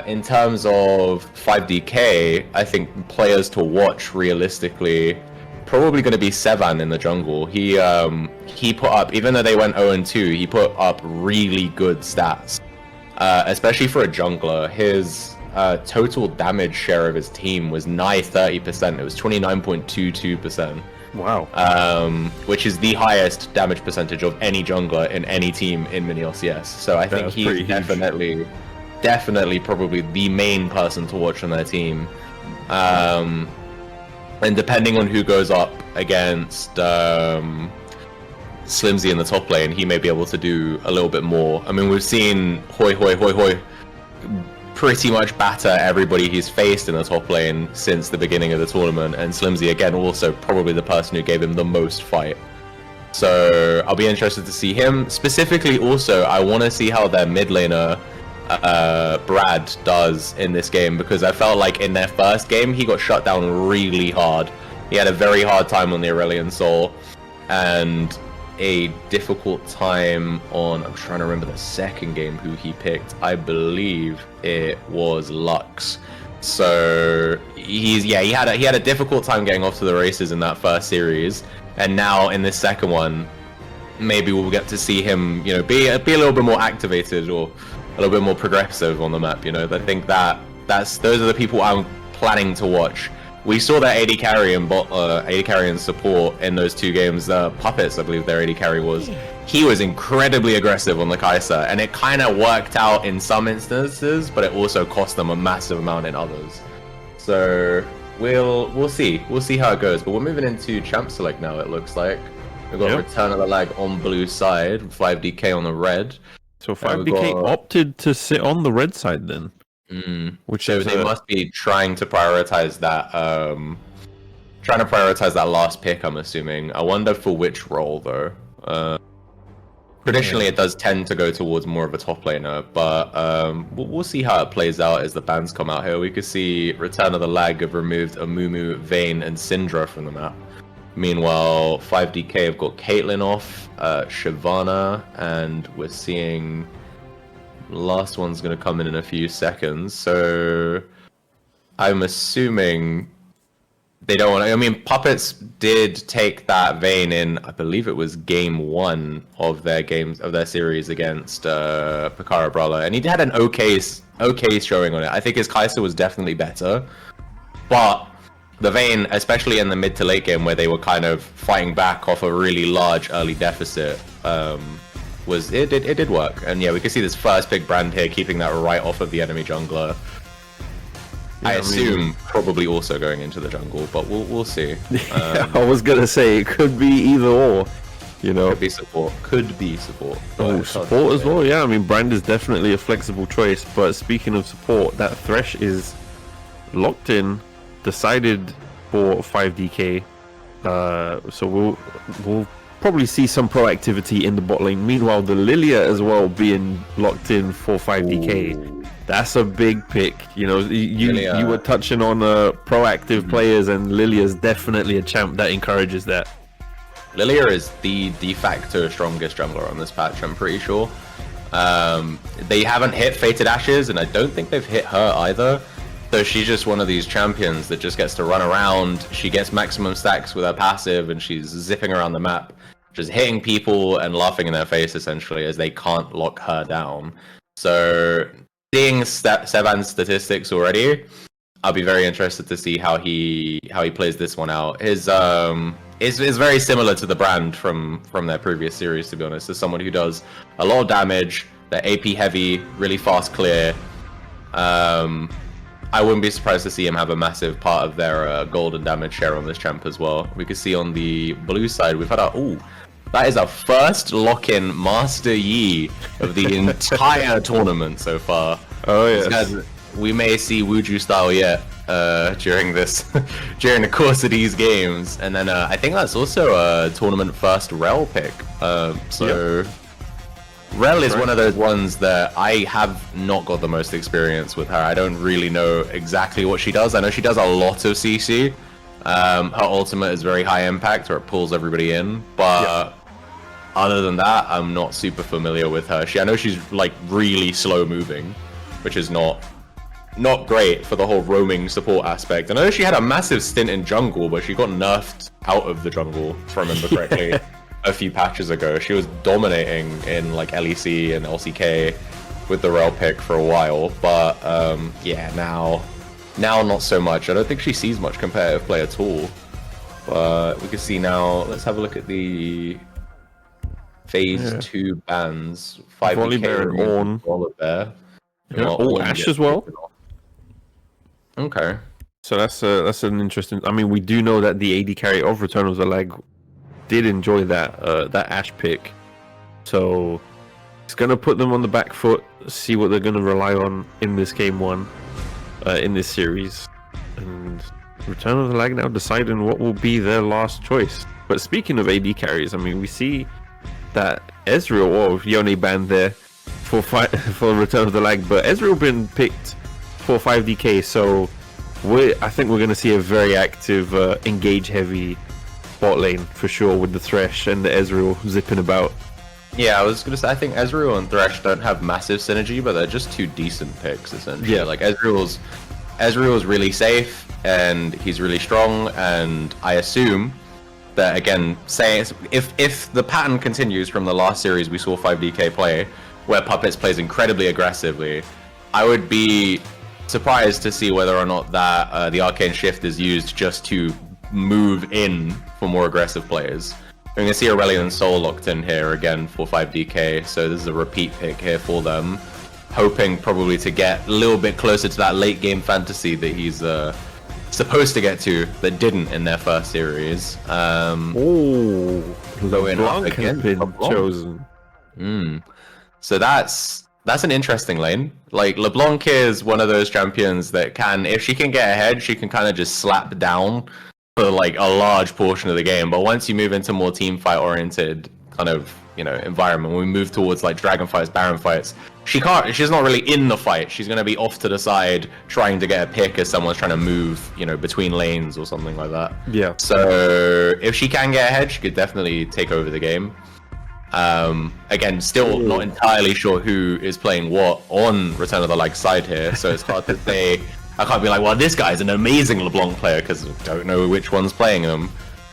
In terms of 5DK, I think players to watch realistically, probably going to be Sevan in the jungle. He put up, even though they went 0-2, he put up really good stats, especially for a jungler. His total damage share of his team was nigh 30%. It was 29.22%. Wow. Which is the highest damage percentage of any jungler in any team in mini LCS. So I think he's definitely probably the main person to watch on their team. And depending on who goes up against Slimzy in the top lane, he may be able to do a little bit more. I mean, we've seen Hoi pretty much batter everybody he's faced in the top lane since the beginning of the tournament, and Slimzy again also probably the person who gave him the most fight. So I'll be interested to see him. Specifically also, I want to see how their mid laner Brad does in this game, because I felt like in their first game he got shut down really hard. He had a very hard time on the Aurelion Soul and a difficult time on, I'm trying to remember the second game who he picked. I believe it was Lux. So he had a difficult time getting off to the races in that first series, and now in this second one maybe we'll get to see him, you know, be a little bit more activated or a little bit more progressive on the map. You know, I think those are the people I'm planning to watch. We saw that AD carry and AD carry and support in those two games. Puppets, I believe their AD carry was. He was incredibly aggressive on the Kai'Sa, and it kind of worked out in some instances, but it also cost them a massive amount in others. So we'll see how it goes. But we're moving into champ select now. It looks like we've got Return of the Lag on blue side, 5DK on the red. So 5DK opted to sit on the red side then. Which so they must be trying to prioritize that last pick, I'm assuming. I wonder for which role though. Traditionally it does tend to go towards more of a top laner, but we'll see how it plays out as the bans come out here. We could see Return of the Lag have removed Amumu, Vayne, and Syndra from the map. Meanwhile, 5DK have got Caitlyn off, Shyvana, and we're seeing last one's going to come in a few seconds. So I'm assuming they don't want to, I mean, Puppets did take that Vayne in, I believe it was game 1 of their series against Picaro Brawler, and he had an okay showing on it. I think his Kai'Sa was definitely better, but the Vayne, especially in the mid to late game where they were kind of fighting back off a really large early deficit, it did work. And yeah, we can see this first big brand here keeping that right off of the enemy jungler. Yeah, I assume probably also going into the jungle, but we'll see. I was gonna say it could be either or, you know. Could be support. Oh, support as well. Yeah, I mean, Brand is definitely a flexible choice. But speaking of support, that Thresh is locked in, decided for 5DK. So we'll probably see some proactivity in the bot lane. Meanwhile, the Lilia as well being locked in for 5DK. Ooh. That's a big pick. You know, you were touching on proactive players, and Lilia's definitely a champ that encourages that. Lilia is the de facto strongest jungler on this patch, I'm pretty sure. They haven't hit Fated Ashes, and I don't think they've hit her either. So she's just one of these champions that just gets to run around. She gets maximum stacks with her passive, and she's zipping around the map, just hitting people and laughing in their face, essentially, as they can't lock her down. So seeing Sevan's statistics already, I'll be very interested to see how he plays this one out. His is very similar to the brand from their previous series, to be honest. As someone who does a lot of damage, they're AP heavy, really fast clear. I wouldn't be surprised to see him have a massive part of their golden damage share on this champ as well. We can see on the blue side, we've had that is our first lock-in Master Yi of the entire tournament so far. Oh yes. Guys, we may see Wuju style yet during the course of these games, and then I think that's also a tournament first Rel pick. Rel is one of those ones that I have not got the most experience with her. I don't really know exactly what she does. I know she does a lot of CC. Her ultimate is very high impact, or it pulls everybody in, but other than that, I'm not super familiar with her. I know she's like really slow moving, which is not great for the whole roaming support aspect. And I know she had a massive stint in jungle, but she got nerfed out of the jungle, if I remember correctly, a few patches ago. She was dominating in like LEC and LCK with the rail pick for a while, but yeah, now not so much. I don't think she sees much competitive play at all. But we can see now. Let's have a look at the phase 2 bans. 5k on there. Ash as well. Okay. So that's an interesting. I mean, we do know that the AD carry of Return of the Leg did enjoy that Ash pick, so it's gonna put them on the back foot. See what they're gonna rely on in this game 1, in this series, and Return of the Leg now deciding what will be their last choice. But speaking of AD carries, I mean, we see that Ezreal or Yone banned there for Return of the Leg, but Ezreal been picked for 5DK, so I think we're going to see a very active, engage-heavy bot lane for sure with the Thresh and the Ezreal zipping about. Yeah, I was going to say, I think Ezreal and Thresh don't have massive synergy, but they're just 2 decent picks, essentially. Yeah. Like, Ezreal's really safe, and he's really strong, and I assume that, again, if the pattern continues from the last series we saw 5DK play, where Puppets plays incredibly aggressively, I would be surprised to see whether or not that the Arcane Shift is used just to move in for more aggressive players. We're going to see Aurelion Sol locked in here again for 5DK, so this is a repeat pick here for them, hoping probably to get a little bit closer to that late game fantasy that he's supposed to get to, that didn't in their first series. LeBlanc has been chosen. So that's an interesting lane. Like, LeBlanc is one of those champions that can, if she can get ahead, she can kind of just slap down for like a large portion of the game. But once you move into more team fight oriented kind of, environment, when we move towards like dragon fights, baron fights, she's not really in the fight. She's going to be off to the side trying to get a pick as someone's trying to move, between lanes or something like that. Yeah. So if she can get ahead, she could definitely take over the game. Again, still not entirely sure who is playing what on Return of the Leg side here, so it's hard to say. I can't be like, well, this guy's an amazing LeBlanc player, because I don't know which one's playing him.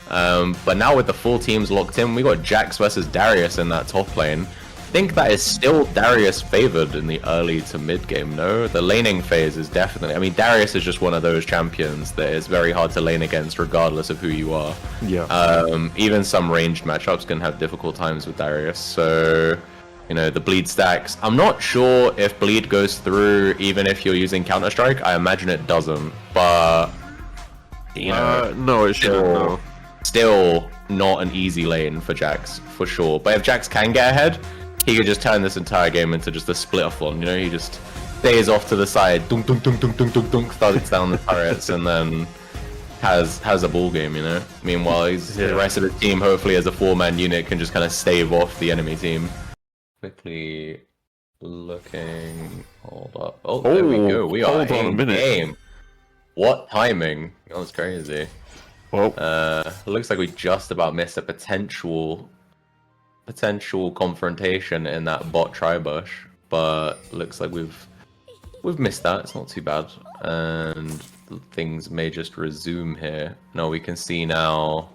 But now with the full teams locked in, we got Jax versus Darius in that top lane. I think that is still Darius favored in the early to mid game, no? The laning phase is definitely... I mean, Darius is just one of those champions that is very hard to lane against regardless of who you are. Yeah. Even some ranged matchups can have difficult times with Darius, so... the bleed stacks. I'm not sure if bleed goes through even if you're using Counter-Strike. I imagine it doesn't, but... no, it shouldn't, no. Still not an easy lane for Jax, for sure. But if Jax can get ahead, he could just turn this entire game into just a splitter-thon, he just stays off to the side, dunk, dunk, dunk, dunk, dunk, dunk, dunk, thuds down the turrets, and then has a ball game, Meanwhile, the rest of the team, hopefully as a 4-man unit, can just kind of stave off the enemy team. Quickly looking, hold up. Oh, there we go. We are in game. What timing? Oh, that's crazy. Well, looks like we just about missed a potential confrontation in that bot tribush, but looks like we've missed that. It's not too bad, and things may just resume here. No, we can see now.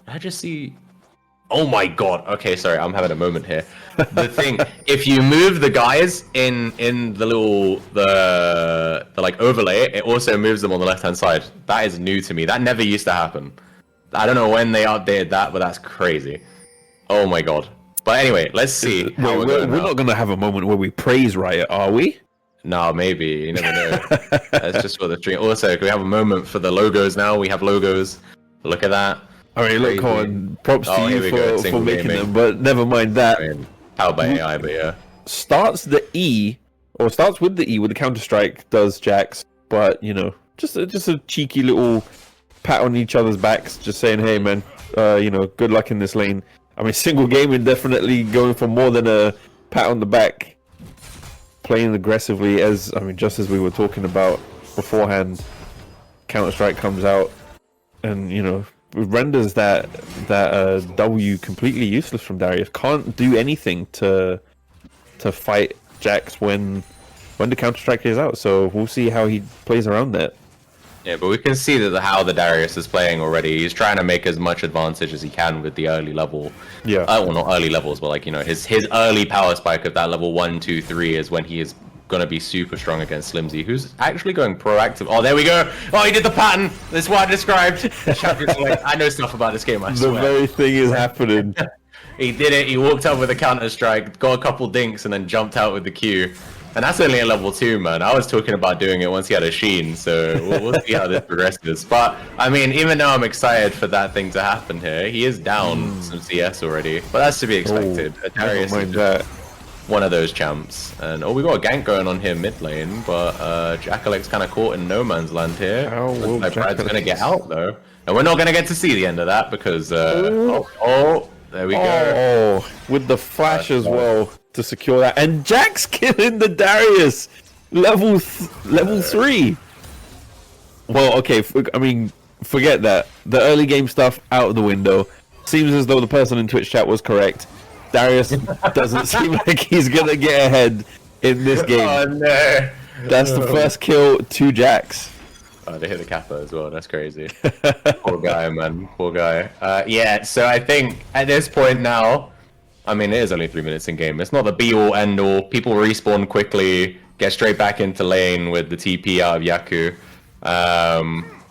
I just see. Oh my god. Okay, sorry, I'm having a moment here. The thing, if you move the guys in the little the like overlay, it also moves them on the left hand side. That is new to me. That never used to happen. I don't know when they updated that, but that's crazy. Oh my god. But anyway, let's see how we're not going to have a moment where we praise Riot, are we? No, maybe. You never know. That's just for the stream. Also, can we have a moment for the logos now? We have logos. Look at that. I mean, look, on props to you for making them, but never mind that. I mean, how about AI, but yeah. Starts with the E with the Counter-Strike, does Jax, but, just a cheeky little pat on each other's backs, just saying, hey, man, good luck in this lane. I mean, single gaming definitely going for more than a pat on the back. Playing aggressively, just as we were talking about beforehand, Counter-Strike comes out and, renders that W completely useless from Darius. Can't do anything to fight Jax when when the counter strike is out. So we'll see how he plays around that. Yeah, but we can see that how the Darius is playing already. He's trying to make as much advantage as he can with the early level. Yeah. Well, not early levels, but like, you know, his early power spike of that level 1, 2, 3 is when he is gonna be super strong against Slimzy, who's actually going proactive. Oh, there we go. Oh, he did the pattern. That's what I described. The champions are like, I know stuff about this game. I swear. The very thing is happening. He did it. He walked up with a counter strike, got a couple dinks, and then jumped out with the Q. And that's only a level 2, man. I was talking about doing it once he had a Sheen, so we'll see how this progresses. But, I mean, even though I'm excited for that thing to happen here, he is down some CS already. But that's to be expected. Darius is just one of those champs. And, we got a gank going on here mid lane, but Jackalec's kind of caught in no man's land here. Looks like Brad's going to get out, though. And we're not going to get to see the end of that because, there we go. Oh, with the flash as well to secure that, and Jack's killing the Darius, level 3. Well, okay, I mean, forget that. The early game stuff out of the window. Seems as though the person in Twitch chat was correct. Darius doesn't seem like he's gonna get ahead in this game. Oh no! That's the first kill, 2 Jacks. Oh, they hit the Kappa as well. That's crazy. Poor guy, man. Poor guy. Yeah, so I think at this point now, I mean, it is only 3 minutes in game. It's not the be-all, end-all. People respawn quickly, get straight back into lane with the TP out of Yaku.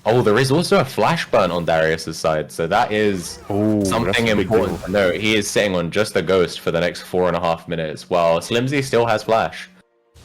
There is also a flash burn on Darius's side, so that is something important to note. He is sitting on just a ghost for the next 4.5 minutes, while Slimzy still has flash.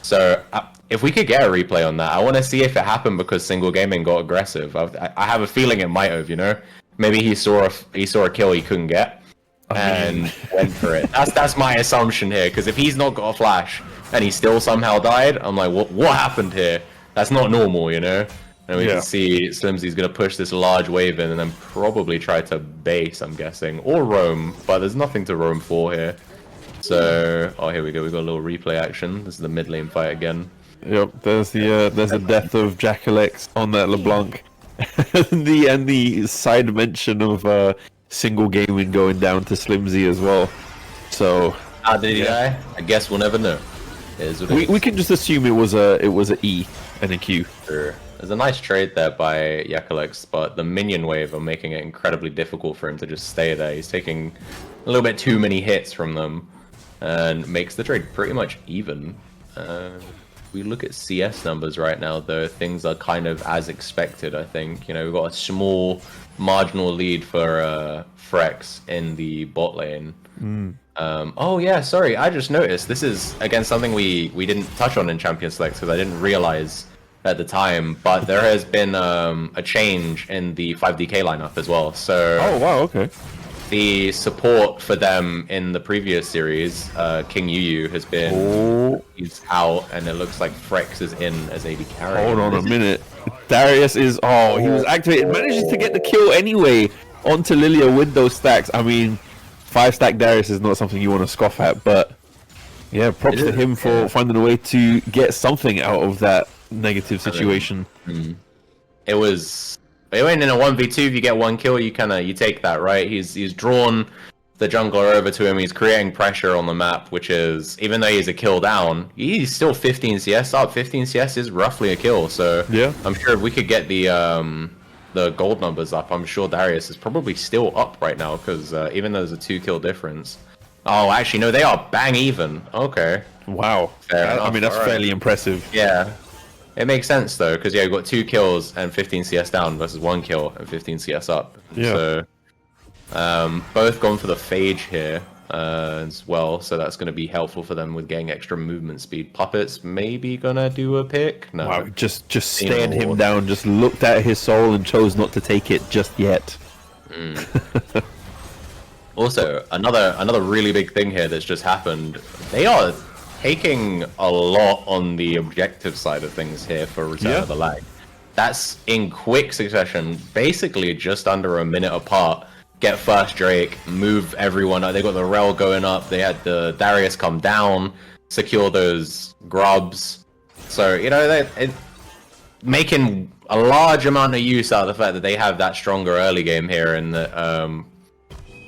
So if we could get a replay on that, I want to see if it happened because Single Gaming got aggressive. I have a feeling it might have, you know? Maybe he saw a kill he couldn't get and went for it. That's my assumption here, because if he's not got a flash and he still somehow died, I'm like, what happened here? That's not normal, you know? And we can see Slimzy's going to push this large wave in and then probably try to base, I'm guessing, or roam, but there's nothing to roam for here. So, here we go. We got a little replay action. This is the mid lane fight again. Yep, there's the death of Jackalex on that LeBlanc, and the side mention of Single Gaming going down to Slimzy as well. So, how did he die? I guess we'll never know. We can just assume it was a E and a Q. Sure. There's a nice trade there by Jacalex, but the minion wave are making it incredibly difficult for him to just stay there. He's taking a little bit too many hits from them, and makes the trade pretty much even. We look at CS numbers right now, though, things are kind of as expected, I think. You know, we've got a small marginal lead for Frex in the bot lane. Oh yeah, sorry, I just noticed this is again something we didn't touch on in Champion Select because I didn't realize at the time, but there has been a change in the 5DK lineup as well. So oh wow, okay. The support for them in the previous series, King Yu has been he's out, and it looks like Frex is in as AD carry. Hold on a minute, Darius is he was activated, manages to get the kill anyway onto Lilia with those stacks. I mean, 5-stack Darius is not something you want to scoff at, but yeah, props to him for finding a way to get something out of that negative situation. It went in a 1v2. If you get one kill, you take that, right? He's drawn the jungler over to him. He's creating pressure on the map, which is, even though he's a kill down, he's still 15 CS up. 15 CS is roughly a kill. So yeah, I'm sure if we could get the gold numbers up, I'm sure Darius is probably still up right now, because even though there's a 2-kill difference. Oh, actually, no, they are bang even. Okay. Wow. I mean, that's fairly impressive. Yeah. It makes sense, though, because, yeah, you've got 2 kills and 15 CS down versus 1 kill and 15 CS up. Yeah. So, both gone for the Phage here as well, so that's going to be helpful for them with getting extra movement speed. Puppets maybe going to do a pick? No. Wow, just stand him down, just looked at his soul and chose not to take it just yet. Also, another really big thing here that's just happened. They are taking a lot on the objective side of things here for Return of the Lag. That's in quick succession, basically just under a minute apart. Get first Drake, move everyone. They got the Rel going up. They had the Darius come down, secure those grubs. So, you know, they're making a large amount of use out of the fact that they have that stronger early game here, and that,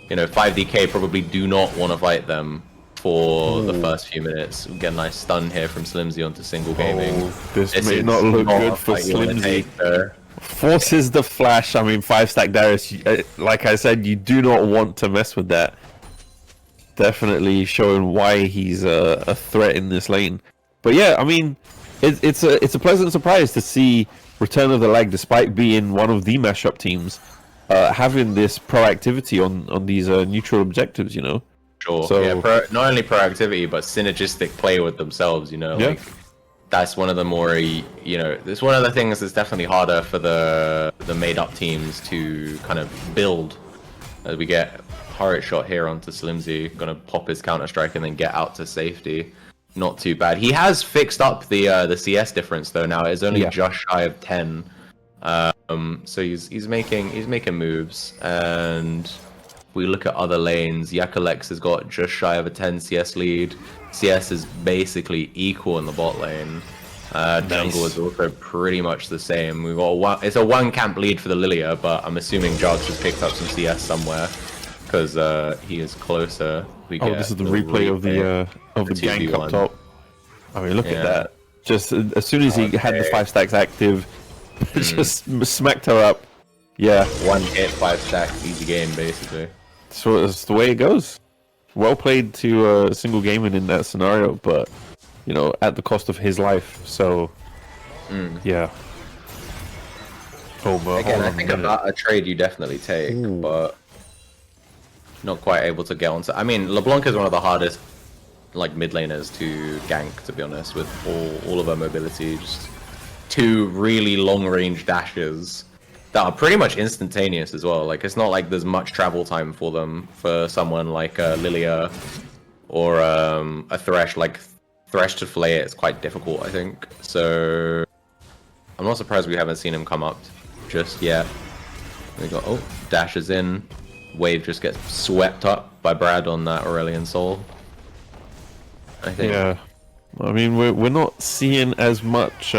you know, 5DK probably do not want to fight them for the first few minutes. We get a nice stun here from Slimzy onto Single Gaming. This may not look good for Slimzy. Forces the flash. I mean, 5-stack Darius, like I said, you do not want to mess with that. Definitely showing why he's a threat in this lane. But yeah, I mean, it's a pleasant surprise to see Return of the Lag, despite being one of the mashup teams, having this proactivity on these neutral objectives, you know. Sure. So, yeah, not only proactivity, but synergistic play with themselves, you know. Yeah. Like, that's one of the more, you know, it's one of the things that's definitely harder for the made-up teams to kind of build. As we get Turret shot here onto Slimzy, gonna pop his Counter-Strike and then get out to safety. Not too bad. He has fixed up the CS difference though. Now it's only just shy of 10. So he's making moves. And we look at other lanes. Yakalex has got just shy of a 10 CS lead. CS is basically equal in the bot lane. Jungle is also pretty much the same. We've got it's a one camp lead for the Lilia, but I'm assuming Jogs has picked up some CS somewhere because he is closer. This is the replay of the gank up top. I mean, look at that. Just as soon as he had the 5 stacks active, just smacked her up. Yeah. 1 hit, 5 stacks, easy game, basically. So it's the way it goes. Well played to Single Gaming in that scenario, but, you know, at the cost of his life. So, yeah. Oh, but again, I think about a trade you definitely take, but not quite able to get onto. I mean, LeBlanc is one of the hardest, like, mid laners to gank, to be honest, with all of her mobility. Just 2 really long range dashes that are pretty much instantaneous as well. Like, it's not like there's much travel time for them for someone like Lilia or a Thresh. Like, Thresh to flay it is quite difficult, I think. So I'm not surprised we haven't seen him come up just yet. We got dashes in. Wave just gets swept up by Brad on that Aurelion Soul, I think. Yeah, I mean, we're not seeing as much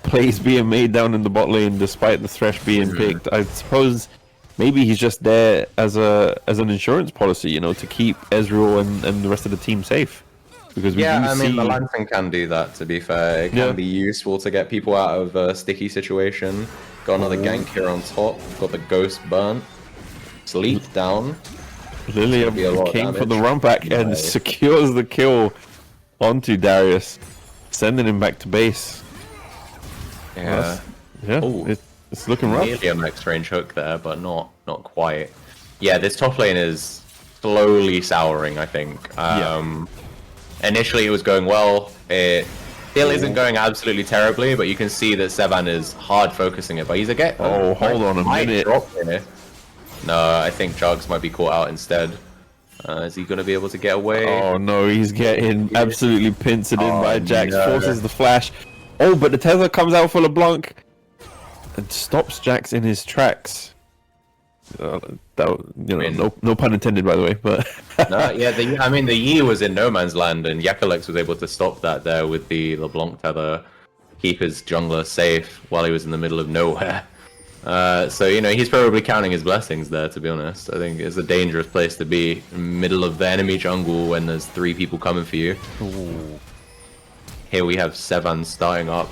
plays being made down in the bot lane despite the Thresh being picked. I suppose maybe he's just there as an insurance policy, you know, to keep Ezreal and the rest of the team safe. Because I mean, the Lantern can do that, to be fair. It can be useful to get people out of a sticky situation. Got another gank here on top. Got the Ghost burn. Sleep down. Lilia came for the run back and secures the kill onto Darius, sending him back to base. Yeah. It's looking rough. Nearly a max range hook there, but not quite. Yeah, this top lane is slowly souring, I think. Initially it was going well. It still isn't going absolutely terribly, but you can see that Sevan is hard focusing it. But he's hold on a minute. No, I think Jugs might be caught out instead. Is he going to be able to get away? Oh no, he's getting absolutely pincered in by Jax. Forces the flash. Oh, but the tether comes out for LeBlanc and stops Jax in his tracks. No pun intended, by the way. But the Yi was in no man's land, and Yakalex was able to stop that there with the LeBlanc tether, keep his jungler safe while he was in the middle of nowhere. So, you know, he's probably counting his blessings there, to be honest. I think it's a dangerous place to be, in the middle of the enemy jungle when there's 3 people coming for you. Ooh. Here we have Sevan starting up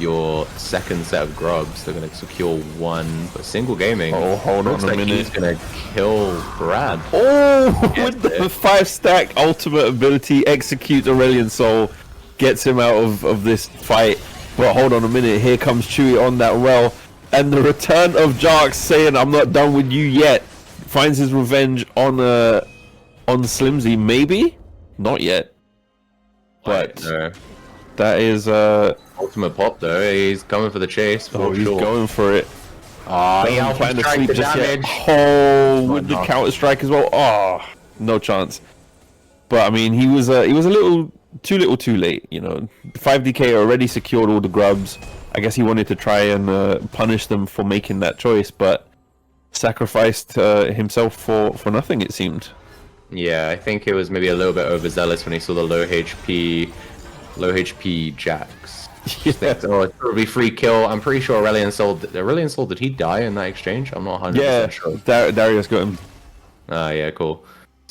your second set of grubs. They're going to secure 1, but Single Gaming. Oh, hold on a minute. He's going to kill Brad. Oh, with the 5-stack ultimate ability, executes Aurelion Soul, gets him out of this fight. But hold on a minute, here comes Chewy on that well, and the return of Jarks saying, "I'm not done with you yet." Finds his revenge on Slimzy, maybe? Not yet. But that is ultimate pop though. He's coming for the chase. He's going for it. He planning to sleep just yet. With the counter strike as well. No chance. But I mean, he was a little too late, you know. 5DK already secured all the grubs. I guess he wanted to try and punish them for making that choice, but sacrificed himself for nothing, it seemed. Yeah, I think it was maybe a little bit overzealous when he saw the low HP Jax. It's probably free kill. I'm pretty sure Aurelion Soul, did he die in that exchange? I'm not 100% sure. Darius got him. Yeah, cool.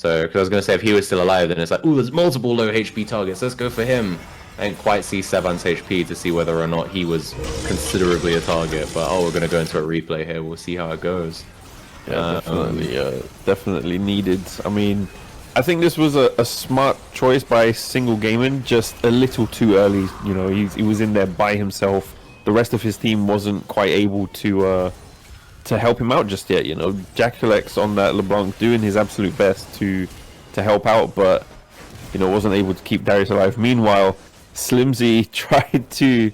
So, because I was going to say, if he was still alive, then it's like, ooh, there's multiple low HP targets. Let's go for him. I didn't quite see Sevan's HP to see whether or not he was considerably a target. But, oh, we're going to go into a replay here. We'll see how it goes. Yeah, definitely needed. I mean, I think this was a smart choice by Single Gaming, just a little too early. You know, he was in there by himself. The rest of his team wasn't quite able to help him out just yet. You know, Jacalex on that LeBlanc doing his absolute best to help out, but you know, wasn't able to keep Darius alive. Meanwhile, Slimzy tried to,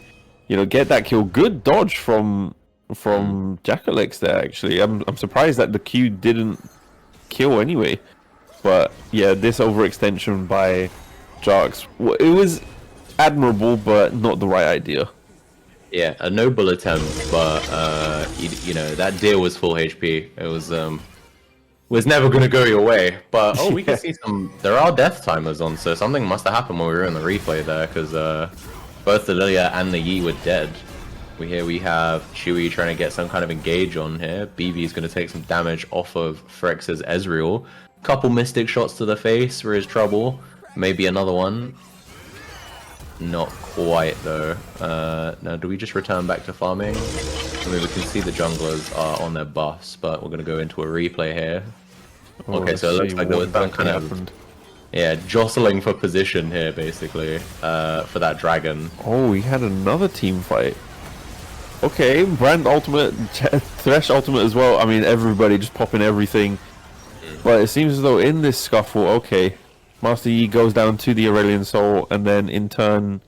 you know, get that kill. Good dodge from Jacalex there. Actually, I'm surprised that the Q didn't kill anyway. But yeah, this overextension by Jarks, it was admirable, but not the right idea. Yeah, a noble attempt, but you know, that deer was full HP. It was never gonna go your way. But oh, we can see there are death timers on, so something must have happened when we were in the replay there, because both the Lilia and the Yi were dead. We have Chewy trying to get some kind of engage on here. BV is gonna take some damage off of Frex's Ezreal. Couple mystic shots to the face for his trouble. Maybe another one. Not quite though. Now, do we just return back to farming? I mean, we can see the junglers are on their buffs, but we're gonna go into a replay here. Okay, so it looks like there was some kind of jostling for position here, basically, for that dragon. Oh, we had another team fight. Okay, Brand ultimate, Thresh ultimate as well. I mean, everybody just popping everything. But it seems as though in this scuffle, okay, Master Yi goes down to the Aurelion Soul, and then in turn,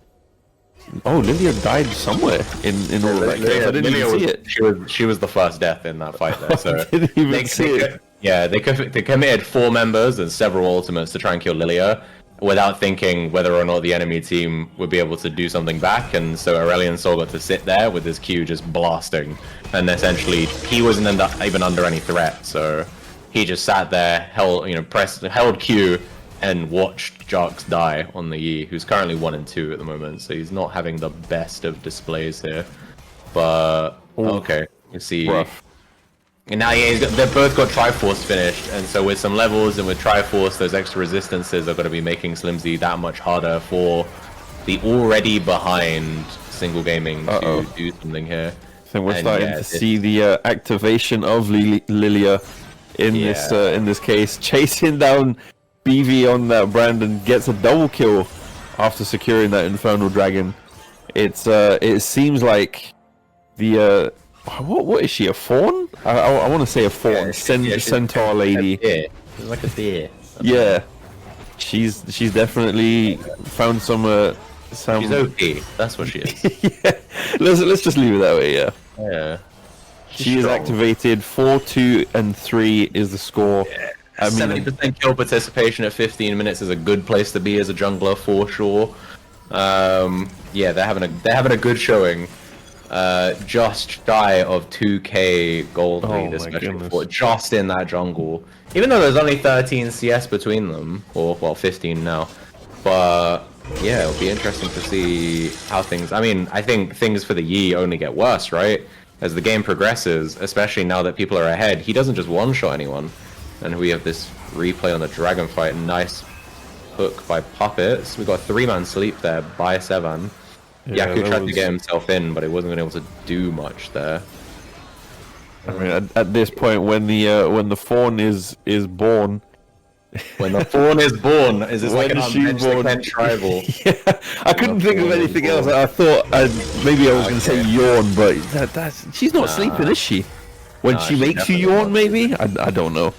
oh, Lilia died somewhere in all of that case. I didn't even see it. She was the first death in that fight there. So I didn't even see it. Yeah, they committed 4 members and several ultimates to try and kill Lilia without thinking whether or not the enemy team would be able to do something back, and so Aurelion Soul got to sit there with his Q just blasting, and essentially he wasn't even under any threat, so he just sat there, held Q, and watched Jarks die on the Yi, who's currently 1 and 2 at the moment, so he's not having the best of displays here. But okay, you see, rough. And now they've both got Triforce finished, and so with some levels and with Triforce, those extra resistances are going to be making Slimzy that much harder for the already behind Single Gaming to do something here. I think we're starting to see the activation of Lilia in this case, chasing down BV on that Brandon, gets a double kill after securing that Infernal Dragon. It seems like the what is she, a fawn? I want to say a fawn, centaur lady. She's like a deer. Yeah, she's definitely found some. She's OP. That's what she is. Yeah, let's just leave it that way. Yeah. Yeah. She is activated. 4, 2, and 3 is the score. Yeah. I mean, 70% kill participation at 15 minutes is a good place to be as a jungler for sure. Yeah, they're having a good showing. Just shy of 2k gold lead, especially for just in that jungle. Even though there's only 13 CS between them, or well, 15 now. But yeah, it'll be interesting to see how things. I mean, I think things for the Yi only get worse, right? As the game progresses, especially now that people are ahead, he doesn't just one-shot anyone. And we have this replay on the dragon fight. Nice hook by Puppets. We got a 3-man sleep there by Sevan. Yaku tried to get himself in, but he wasn't able to do much there. I mean, at this point, when the fawn is born, when the fawn is born, is this like an unbench rival? Yeah, I couldn't think of anything else. I thought maybe I was going to say yawn, but she's not sleeping, is she? When she makes you yawn, maybe? I don't know.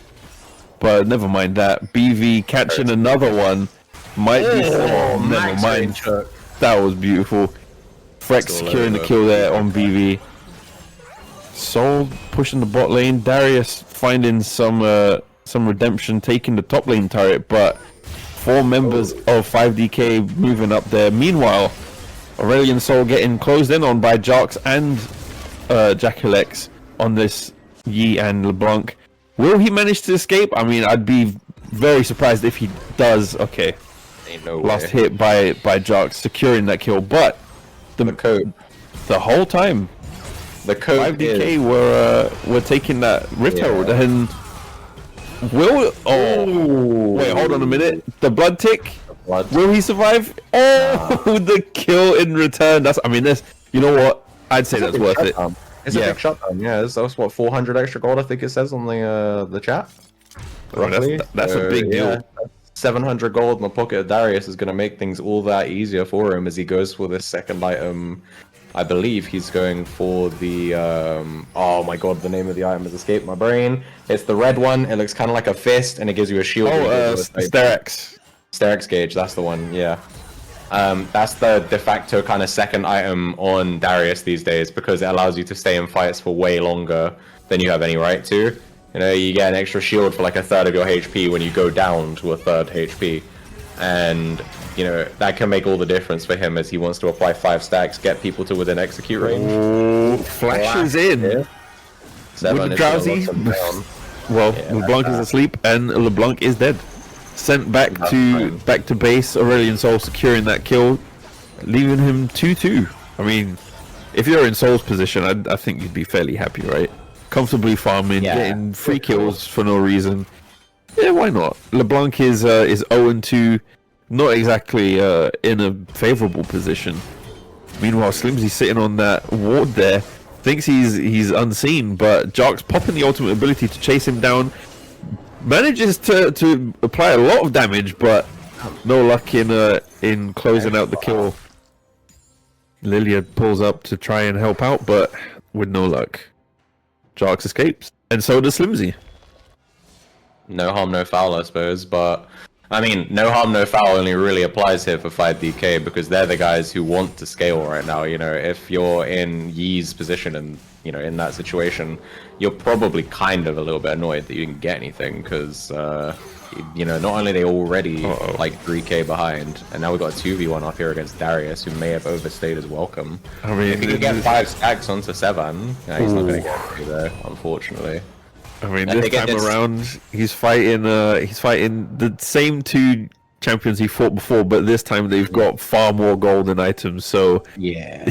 But never mind that. BV catching another one might be. Never mind. That was beautiful. Frex securing the kill there on BV. Soul pushing the bot lane. Darius finding some redemption, taking the top lane turret, but 4 members of 5DK moving up there. Meanwhile, Aurelion Soul getting closed in on by Jarks and Jacalex on this Yi and LeBlanc. Will he manage to escape? I mean, I'd be very surprised if he does. Okay. Ain't no Last way. hit by Jarks, securing that kill, but the code the whole time the code 5DK were taking that Rift Herald, and Will wait, hold on a minute. The blood tick. Blood. Will he survive? Oh, the kill in return. That's. I mean, this. You know what? I'd say that's worth it. It's a big shutdown. Yeah, that's what 400 extra gold. I think it says on the chat. Oh, that's a big deal. 700 gold in the pocket of Darius is going to make things all that easier for him as he goes for this second item. I believe he's going for the oh my god, the name of the item has escaped my brain. It's the red one. It looks kind of like a fist, and it gives you a shield. Sterex Gauge. That's the one. Yeah. That's the de facto kind of second item on Darius these days because it allows you to stay in fights for way longer than you have any right to. You know, you get an extra shield for like a third of your HP when you go down to a third HP. And, you know, that can make all the difference for him as he wants to apply 5 stacks, get people to within execute range. Oh, flashes in. Yeah. With drowsy. Well, yeah, LeBlanc is asleep and LeBlanc is dead. Sent back to base. Aurelion Sol securing that kill, leaving him 2-2. I mean, if you're in Sol's position, I think you'd be fairly happy, right? Comfortably farming, getting 3 kills for no reason. Yeah, why not? LeBlanc is 0-2, not exactly in a favorable position. Meanwhile, Slimsy's sitting on that ward there, thinks he's unseen, but Jark's popping the ultimate ability to chase him down. Manages to apply a lot of damage, but no luck in closing out the kill. Lilia pulls up to try and help out, but with no luck. Jarks escapes, and so does Slimsy. No harm, no foul, I suppose, but I mean, no harm, no foul only really applies here for 5DK because they're the guys who want to scale right now. You know, if you're in Yee's position and, you know, in that situation, you're probably kind of a little bit annoyed that you didn't get anything because, you know, not only are they already like 3k behind, and now we've got a 2v1 up here against Darius, who may have overstayed his welcome. I mean, if he can get 5 stacks onto 7, yeah, he's not going to get through there, unfortunately. I mean, this time around, he's fighting the same 2 champions he fought before, but this time they've got far more golden items, so yeah,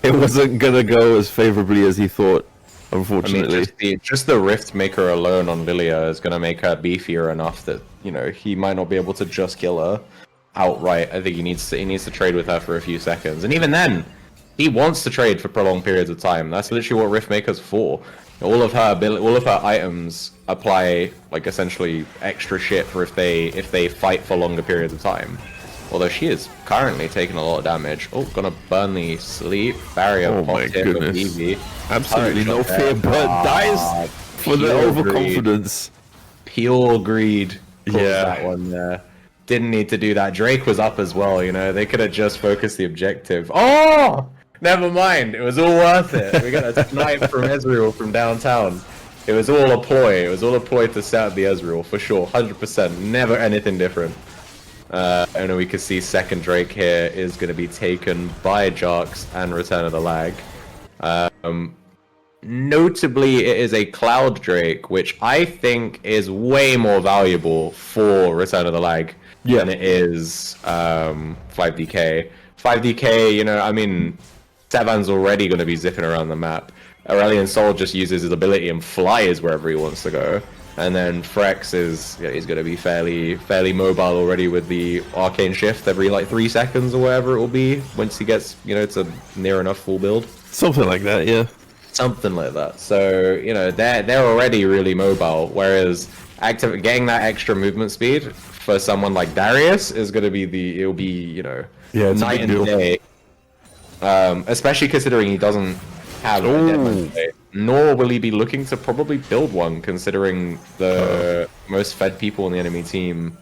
it wasn't gonna go as favorably as he thought, unfortunately. I mean, just the Rift Maker alone on Lilia is gonna make her beefier enough that, you know, he might not be able to just kill her outright. I think he needs to trade with her for a few seconds, and even then, he wants to trade for prolonged periods of time. That's literally what Rift Maker's for. All of her items apply like essentially extra shit for if they fight for longer periods of time. Although she is currently taking a lot of damage. Oh, gonna burn the sleep barrier. Oh my goodness! Absolutely no fear, but dies for the overconfidence. Pure greed. Yeah, that one there. Didn't need to do that. Drake was up as well. You know, they could have just focused the objective. Oh! Never mind, it was all worth it. We got a snipe from Ezreal from downtown. It was all a ploy. It was all a ploy to set up the Ezreal, for sure. 100%. Never anything different. And then we can see second Drake here is going to be taken by Jarks and Return of the Lag. Notably, it is a Cloud Drake, which I think is way more valuable for Return of the Lag than it is 5DK. 5DK, you know, I mean, Savan's already going to be zipping around the map. Aurelion Sol just uses his ability and flies wherever he wants to go. And then Frex is, he's going to be fairly mobile already with the Arcane Shift every like 3 seconds or whatever it will be once he gets, you know, to near enough full build. Something like that, yeah. Something like that. So, you know, they're already really mobile, whereas getting that extra movement speed for someone like Darius is going to be it'll be, you know, night and day. Especially considering he doesn't have a Deadman Blade, nor will he be looking to probably build one, considering the most fed people on the enemy team.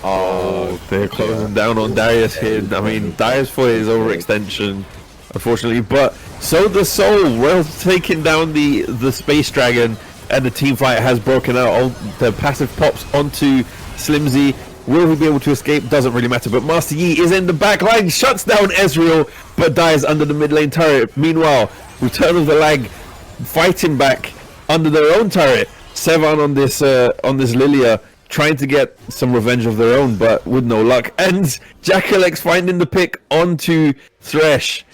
They're closing down on Darius here. I mean, Darius for his overextension, unfortunately, but so the Soul, well, taking down the Space Dragon, and the team fight has broken out. All the passive pops onto Slimzy. Will he be able to escape? Doesn't really matter, but Master Yi is in the back line, shuts down Ezreal, but dies under the mid lane turret. Meanwhile, Return of the Lag fighting back under their own turret. Sevan on this Lilia, trying to get some revenge of their own, but with no luck. And Jackalx finding the pick onto Thresh.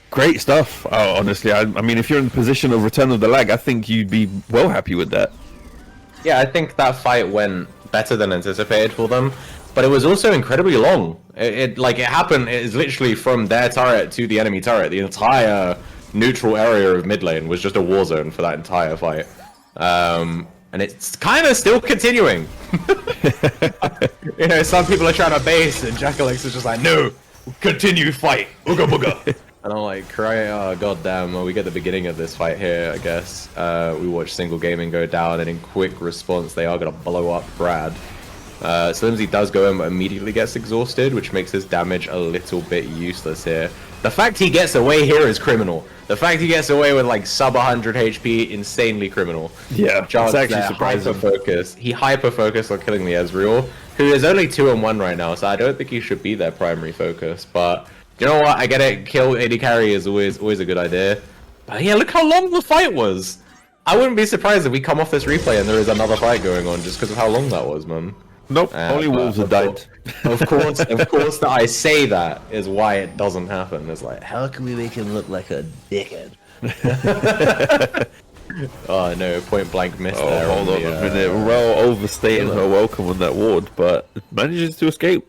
Great stuff. Oh, honestly, I mean, if you're in the position of Return of the Lag, I think you'd be well happy with that. Yeah, I think that fight went better than anticipated for them, but it was also incredibly long. It happened. It is literally from their turret to the enemy turret. The entire neutral area of mid lane was just a war zone for that entire fight, and it's kind of still continuing. Some people are trying to base, and Jackalix is just like, no, continue fight, ooga booga. And I'm like, goddamn, well, we get the beginning of this fight here, I guess. We watch Single Gaming go down, and in quick response, they are going to blow up Brad. Slimzy does go in, but immediately gets exhausted, which makes his damage a little bit useless here. The fact he gets away here is criminal. The fact he gets away with like sub 100 HP, insanely criminal. Yeah, Jar's it's actually surprising. He hyper-focused on killing the Ezreal, who is only 2-1 right now, so I don't think he should be their primary focus, but... You know what? I get it. Kill AD carry is always a good idea. But yeah, look how long the fight was. I wouldn't be surprised if we come off this replay and there is another fight going on just because of how long that was, man. Nope. Only wolves have died. Of course that I say that is why it doesn't happen. It's like, how can we make him look like a dickhead? Oh no! Point blank missed there. Hold on a minute. Rel overstating her welcome on that ward, but manages to escape.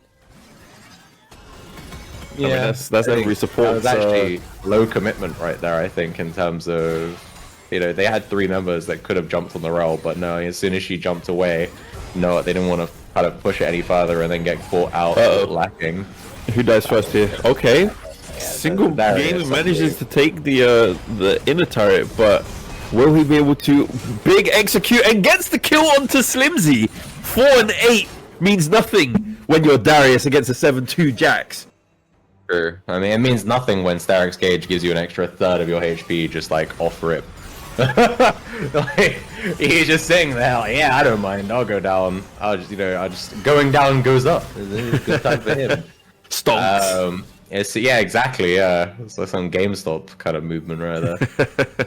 Yeah, I mean, that's every support. That was actually low commitment right there, I think, in terms of, they had 3 members that could have jumped on the rail, but no, as soon as she jumped away, no, they didn't want to kind of push it any further and then get caught out lacking. Who dies first here? Okay. Single game manages to take the inner turret, but will he be able to big execute and gets the kill onto Slimzy? 4 and 8 means nothing when you're Darius against a 7-2 Jax. Sure. I mean, it means nothing when Starrick's Gauge gives you an extra third of your HP, just like off rip. Like, he's just sitting there, like, yeah, I don't mind, I'll go down. I'll just going down goes up. It's a good time for him. Stonks. Yeah, exactly. Yeah, it's like some GameStop kind of movement right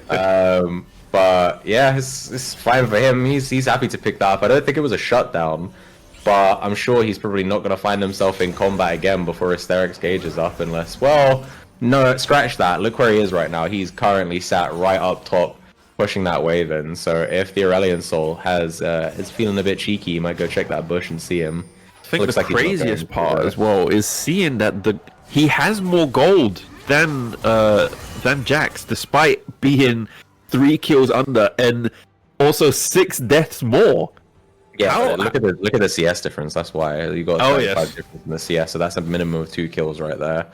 there. But yeah, it's fine for him. He's happy to pick that up. I don't think it was a shutdown. But I'm sure he's probably not going to find himself in combat again before Hysteric's Gauge is up unless... Well, no, scratch that. Look where he is right now. He's currently sat right up top, pushing that wave in. So if the Aurelion Soul is feeling a bit cheeky, you might go check that bush and see him. I think the craziest part as well is seeing that he has more gold than Jax, despite being 3 kills under and also 6 deaths more. Yeah, look at the CS difference. That's why you got 35 difference in the CS. So that's a minimum of 2 kills right there.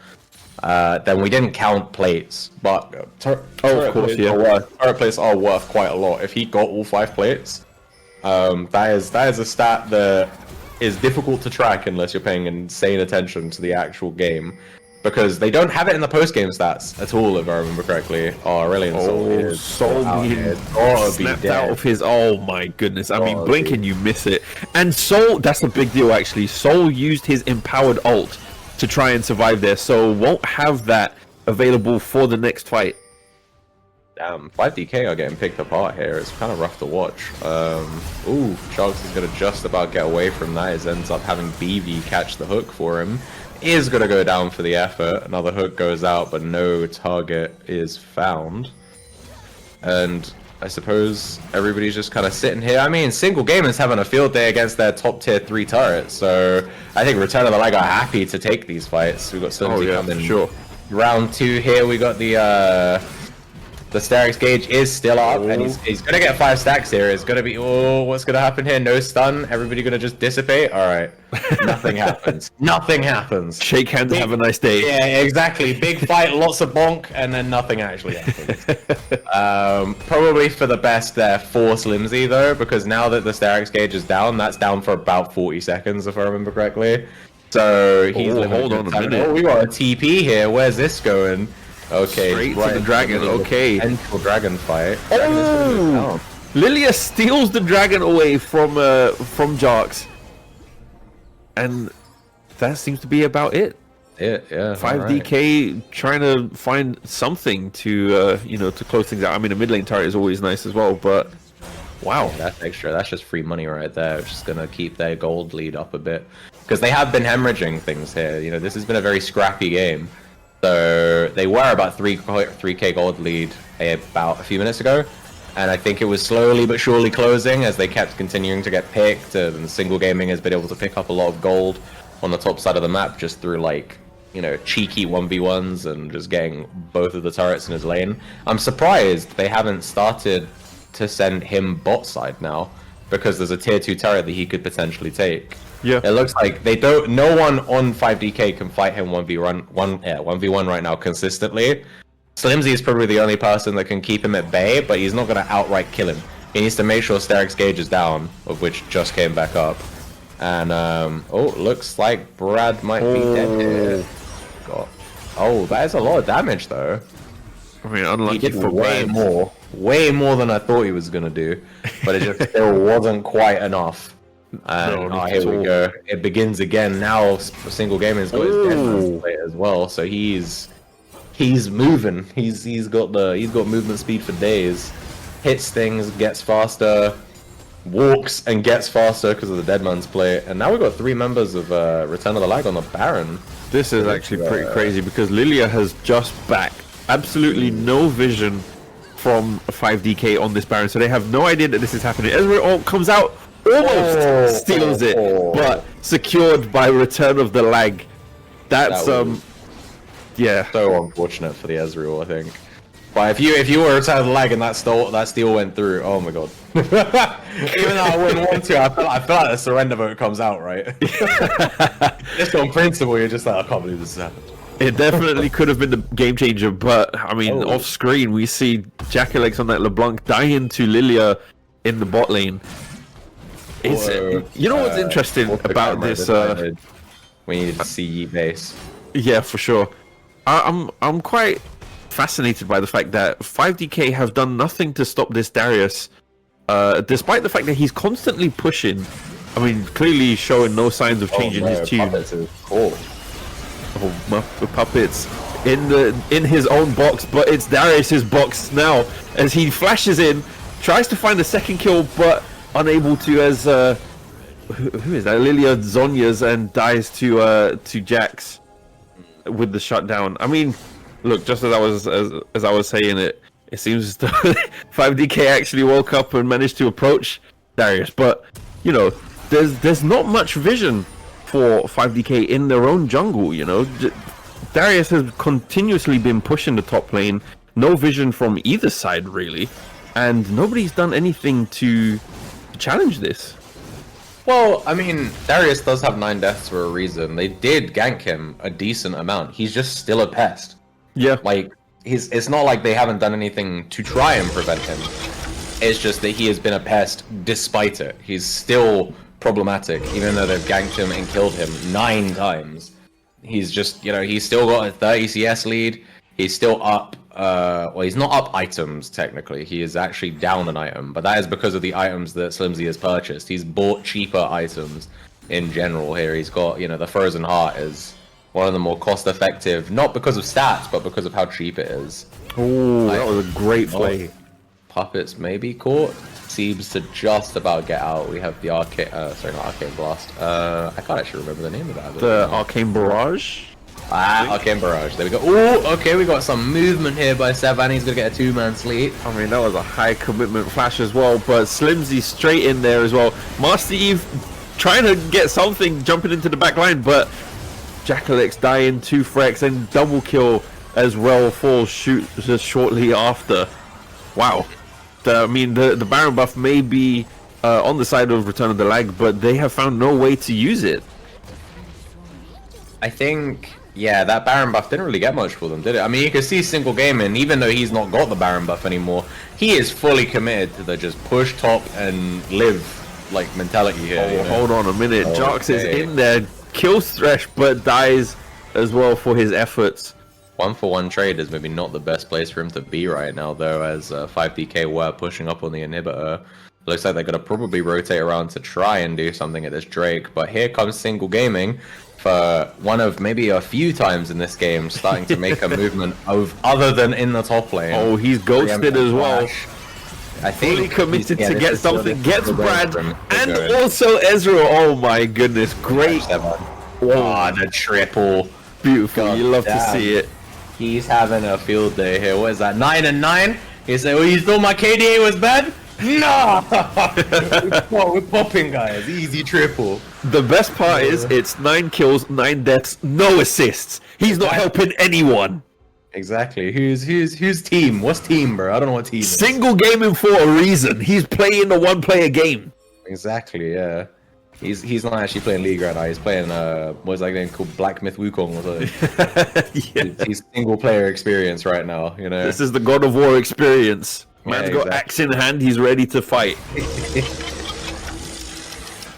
Then we didn't count plates, but turret plates are worth quite a lot. If he got all 5 plates, that is a stat that is difficult to track unless you're paying insane attention to the actual game. Because they don't have it in the post-game stats at all, if I remember correctly. Oh, Aurelion Soul being snapped out of his... Oh my goodness. I mean, blink and you miss it. And Soul, that's a big deal actually. Soul used his empowered ult to try and survive there, so won't have that available for the next fight. Damn, 5DK are getting picked apart here. It's kind of rough to watch. Sharks is going to just about get away from that. He ends up having BV catch the hook for him. Is going to go down for the effort. Another hook goes out, but no target is found. And I suppose everybody's just kind of sitting here. I mean, Single Gaming's having a field day against their top tier 3 turrets, so I think Return of the Leg are happy to take these fights. We've got Slimzy coming. Sure. Round 2 here, we got the Starrick's Gauge is still up, and he's gonna get 5 stacks here. It's gonna be, what's gonna happen here? No stun. Everybody gonna just dissipate. All right, nothing happens. Nothing happens. Shake hands. Have a nice day. Yeah, exactly. Big fight, lots of bonk, and then nothing actually happens. Probably for the best there for Slimzy though, because now that the Starrick's Gauge is down, that's down for about 40 seconds if I remember correctly. So he's hold on a minute. We got a TP here. Where's this going? Okay, straight to the dragon. Okay, potential dragon fight. Oh, Lilia steals the dragon away from Jarks, and that seems to be about it. Yeah. 5DK trying to find something to to close things out. I mean, a mid lane turret is always nice as well, but wow, yeah, that's extra. That's just free money right there. It's just gonna keep their gold lead up a bit because they have been hemorrhaging things here. This has been a very scrappy game. So they were about 3k gold lead about a few minutes ago, And I think it was slowly but surely closing as they kept continuing to get picked, and Single Gaming has been able to pick up a lot of gold on the top side of the map just through, like, you know, cheeky 1v1s and just getting both of the turrets in his lane. I'm surprised they haven't started to send him bot side now, because there's a tier 2 turret that he could potentially take. Yeah. It looks like they don't. No one on 5DK can fight him 1v1 right now consistently. Slimzy is probably the only person that can keep him at bay, but he's not going to outright kill him. He needs to make sure Steric's gauge is down, of which just came back up. And oh, looks like Brad might be dead here. God. Oh, that is a lot of damage though. I mean, unlucky he did for way more than I thought he was gonna do, but it just still wasn't quite enough. And No, here we go. It begins again. Now Single Gaming's got his deadman plate as well, so he's moving. He's got movement speed for days. Hits things, gets faster, walks and gets faster because of the Deadman's plate. And now we've got 3 members of Return of the Lag on the Baron. This is actually pretty crazy because Lilia has just backed absolutely no vision from 5DK on this Baron, so they have no idea that this is happening. Ezreal comes out, almost steals it, but secured by Return of the Lag. That's yeah, so unfortunate for the Ezreal, I think. But if you were Return of the Lag and that steal went through, oh my god. Even though I wouldn't want to, I feel like the surrender vote comes out, right? Just on principle, you're just like, I can't believe this happened. It definitely could have been the game changer, but I mean, off screen we see Jacalex on that LeBlanc dying to Lilia in the bot lane. It's you know what's interesting about this? We needed to see Yeet base. Yeah, for sure. I'm quite fascinated by the fact that 5DK have done nothing to stop this Darius, despite the fact that he's constantly pushing. I mean, clearly showing no signs of changing his tune. Puppets in his own box, but it's Darius's box now as he flashes in, tries to find a second kill, but unable to, as who is that? Lilia Zonia's, and dies to Jax with the shutdown. I mean, look, just as I was saying it seems that 5DK actually woke up and managed to approach Darius, but you know, there's not much vision for 5DK in their own jungle. You know, Darius has continuously been pushing the top lane, no vision from either side really, and nobody's done anything to challenge this. Well, I mean, Darius does have 9 deaths for a reason. They did gank him a decent amount. He's just still a pest. Yeah. Like, it's not like they haven't done anything to try and prevent him. It's just that he has been a pest despite it. He's still problematic, even though they've ganked him and killed him 9 times. He's just, you know, he's still got a 30 CS lead. He's still up, well, he's not up items, technically. He is actually down an item, but that is because of the items that Slimzy has purchased. He's bought cheaper items in general here. He's got, you know, the Frozen Heart is one of the more cost-effective, not because of stats, but because of how cheap it is. Oh, that was a great play. Puppets may be caught. Seems to just about get out. We have the Arcane, sorry, not Arcane Blast. I can't actually remember the name of that. The Arcane Barrage? Arcane Barrage. There we go. Oh, okay, we got some movement here by Savan. He's gonna get a 2-man sleep. I mean, that was a high commitment flash as well, but Slimzy straight in there as well. Master Eve trying to get something, jumping into the back line, but Jacalex dying, 2 Frex, and double kill as well falls shoot just shortly after. Wow. I mean, the Baron buff may be on the side of Return of the Lag, but they have found no way to use it. I think, yeah, that Baron buff didn't really get much for them, did it? I mean, you can see Single Gaming, even though he's not got the Baron buff anymore, he is fully committed to the just push top and live like mentality here. Oh, you know? Hold on a minute. Jax is in there, kills Thresh, but dies as well for his efforts. 1-for-1 trade is maybe not the best place for him to be right now, though, as 5DK were pushing up on the inhibitor. Looks like they're going to probably rotate around to try and do something at this Drake, but here comes Single Gaming for one of maybe a few times in this game, starting to make a movement other than in the top lane. Oh, he's ghosted as well. I think fully committed to get something, gets Brad, and also Ezreal. Oh my goodness, great. Oh, the triple. Beautiful, you love to see it. He's having a field day here. What is that? 9 and 9? He said, "Well, you thought my KDA was bad? No, we're popping, guys. Easy triple." The best part is it's 9 kills, 9 deaths, no assists. He's not helping anyone. Exactly. Who's team? What's team, bro? I don't know what team is. Single gaming for a reason. He's playing a one-player game. Exactly. Yeah. He's not actually playing League right now. He's playing what's that game called Black Myth Wukong or something. Yeah. He's single player experience right now. You know. This is the God of War experience. Man's Yeah, got axe in hand. He's ready to fight.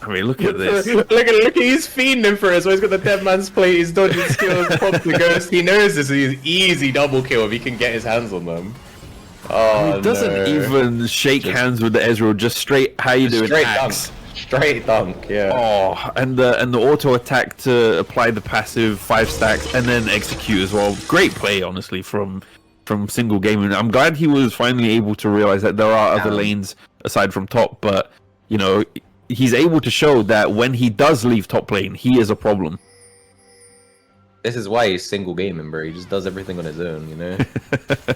I mean, look at this. look at he's fiending for it. So he's got the dead man's plate. He's dodging skills. Pops the ghost. He knows this is easy double kill if he can get his hands on them. Oh, He doesn't even shake hands with the Ezreal. Just straight. How you doing? Straight Axe. dunk. Straight dunk. Yeah. Oh, and the auto attack to apply the passive 5 stacks and then execute as well. Great play, honestly, from single gaming. I'm glad he was finally able to realize that there are other lanes aside from top, but you know, he's able to show that when he does leave top lane, he is a problem. This is why he's single gaming, bro. He just does everything on his own, you know?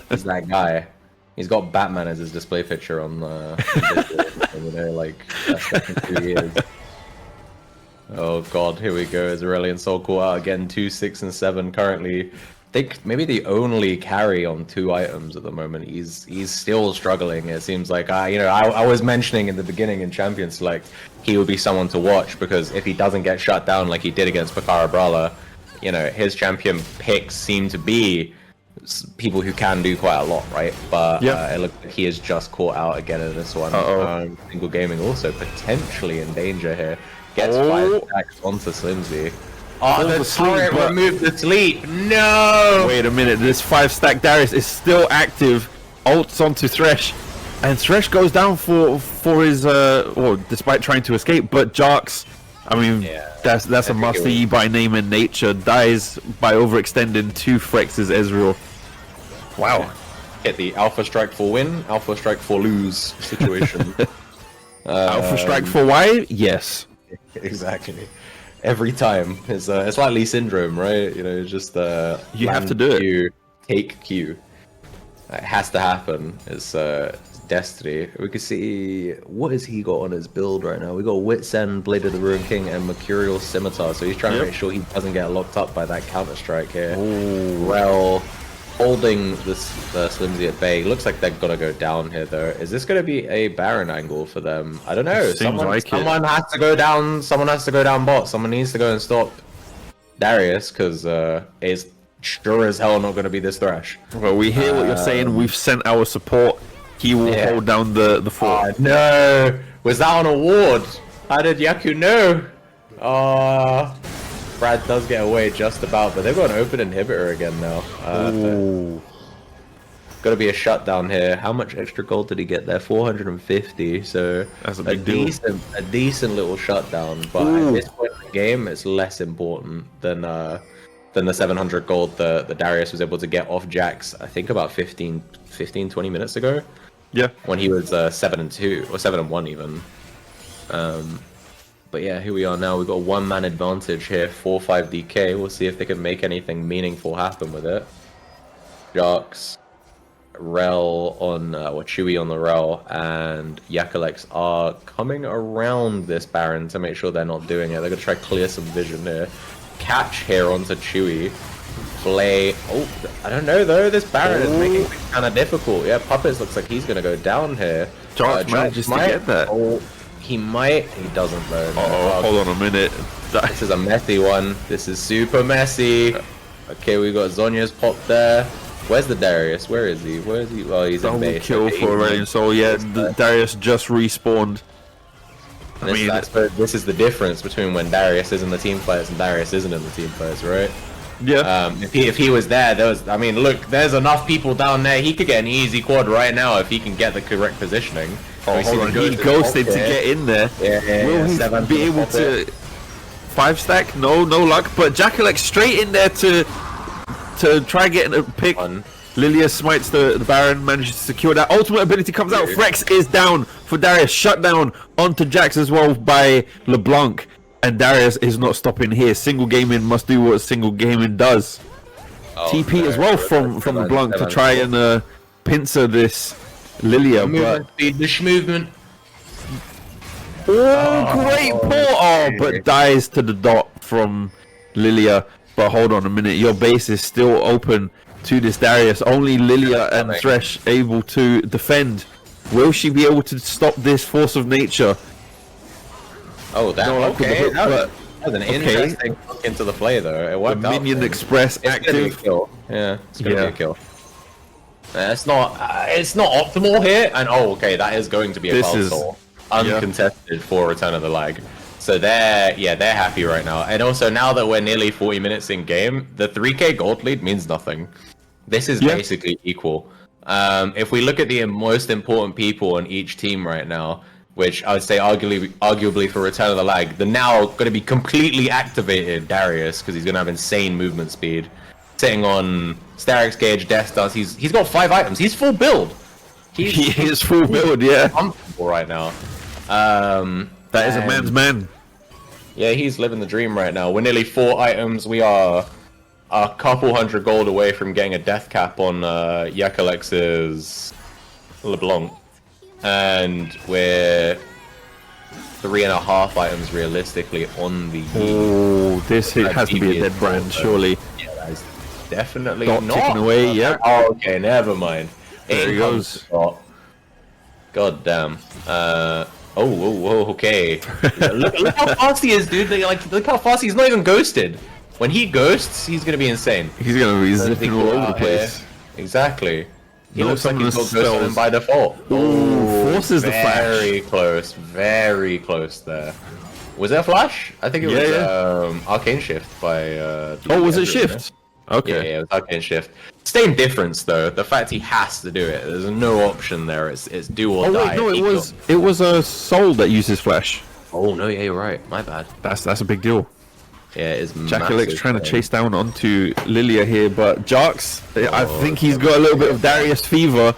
He's that guy. He's got Batman as his display picture on you know, like, that's who he is. Oh god, here we go. Aurelian Soul call out again, 2, 6, and 7 currently. I think maybe the only carry on 2 items at the moment. He's still struggling. It seems like I was mentioning in the beginning in Champions Select he would be someone to watch because if he doesn't get shut down like he did against Pakara Brala, you know, his champion picks seem to be people who can do quite a lot, right? But it looks like he is just caught out again in this one. Single gaming also potentially in danger here. Gets 5 stacks onto Slimzy. Oh, the turret removed the sleep. No! Wait a minute. This 5-stack Darius is still active. Ults onto Thresh. And Thresh goes down for his, despite trying to escape. But Jarks, I mean, that's a Master by name and nature. Dies by overextending 2 Frex's Ezreal. Wow. Get the Alpha Strike for win, Alpha Strike for lose situation. Alpha Strike for why? Yes. Exactly. Every time it's like Lee syndrome, right? You know, just you have to do Q, take Q. It has to happen. It's destiny. We can see what has he got on his build right now. We got Wit's End, Blade of the Ruin King, and Mercurial Scimitar. So he's trying to make sure he doesn't get locked up by that Counter Strike here. Well, holding this Slimzy at bay. Looks like they're gonna go down here though. Is this gonna be a Baron angle for them? I don't know. Someone has to go down. Someone has to go down bot. Someone needs to go and stop Darius because it's sure as hell not gonna be this Thresh. Well, we hear what you're saying. We've sent our support. He will hold down the fort. No, was that on a ward? How did Yaku know? Brad does get away just about, but they've got an open inhibitor again now. Got to be a shutdown here. How much extra gold did he get there? 450. So that's a big deal. A decent little shutdown. But at this point in the game, it's less important than the 700 gold that Darius was able to get off Jax. I think about 15, 20 minutes ago. Yeah. When he was 7-2 or 7-1 even. But yeah, here we are now. We've got a 1-man advantage here, 4-5 DK. We'll see if they can make anything meaningful happen with it. Jarks, Rel on, or Chewy on the Rel, and Yakalex are coming around this Baron to make sure they're not doing it. They're going to try to clear some vision here. Catch here onto Chewy. Play. Oh, I don't know though. This Baron is making it kind of difficult. Yeah, Puppets looks like he's going to go down here. Jarks manages to get that. Oh, he might. He doesn't though. Hold on a minute. This is a messy one. This is super messy. Okay, we got Zonya's popped there. Where's the Darius? Where is he? Where is he? Well, he's in base. Double kill for Aurelian Soul. Yeah, Darius just respawned. This is the difference between when Darius is in the team fights and Darius isn't in the team fights, right? Yeah. If he was there, I mean, look, there's enough people down there. He could get an easy quad right now if he can get the correct positioning. Oh, hold on. He ghosted to get in there. Will he be able to 5-stack? No luck. But Jakalex straight in there to try getting a pick. Lilia smites the Baron, manages to secure that. Ultimate ability comes out. Frex is down for Darius. Shut down onto Jax as well by LeBlanc. And Darius is not stopping here. Single gaming must do what single gaming does. TP as well from LeBlanc to try and pincer this Lilia, Movement but speed, the movement. great pull! Oh, but dies to the dot from Lilia. But hold on a minute, your base is still open to this Darius. Only Lilia and Thresh able to defend. Will she be able to stop this force of nature? Oh, that No luck with the okay. hook, That but was an interesting hook into the play, though. It the worked out. Minion Express It's gonna be a active. kill. Yeah, it's gonna be a kill. It's not optimal here, and okay, that is going to be a This foul is- soul, uncontested for Return of the Lag. So they're happy right now, and also now that we're nearly 40 minutes in game, the 3k gold lead means nothing. This is basically equal. If we look at the most important people on each team right now, which I would say arguably for Return of the Lag, the now going to be completely activated Darius, because he's going to have insane movement speed, sitting on Starix Gauge, Death Dance. He's got 5 items. He's full build. He is full build, yeah. Comfortable right now. That is a man's man. Yeah, he's living the dream right now. We're nearly 4 items. We are a couple hundred gold away from getting a death cap on Yakalex's LeBlanc. And we're 3.5 items realistically on the... Oh, this has to be a dead brand, surely. Yeah, that is definitely Dot not. ticking away, yep. Oh, okay, never mind. There he goes. God damn. Okay. look how fast he is, dude. Look how fast he's not even ghosted. When he ghosts, he's gonna be insane. He's gonna be zipping all over the place. Here. Exactly. He No, looks like he's got spells. ghosted by default. Ooh, forces the flash. Very close there. Was there a flash? I think it was yeah. Arcane Shift by... was it Shift? Okay. Yeah, it was Arcane Shift. Same difference though. The fact he has to do it. There's no option there. It's do or die. Oh wait, no, it was a soul that uses flash. Oh no, yeah, you're right. My bad. That's a big deal. Yeah, it is. Jackalix trying to chase down onto Lilia here, but Jarks, I think he's got a little bit of Darius fever.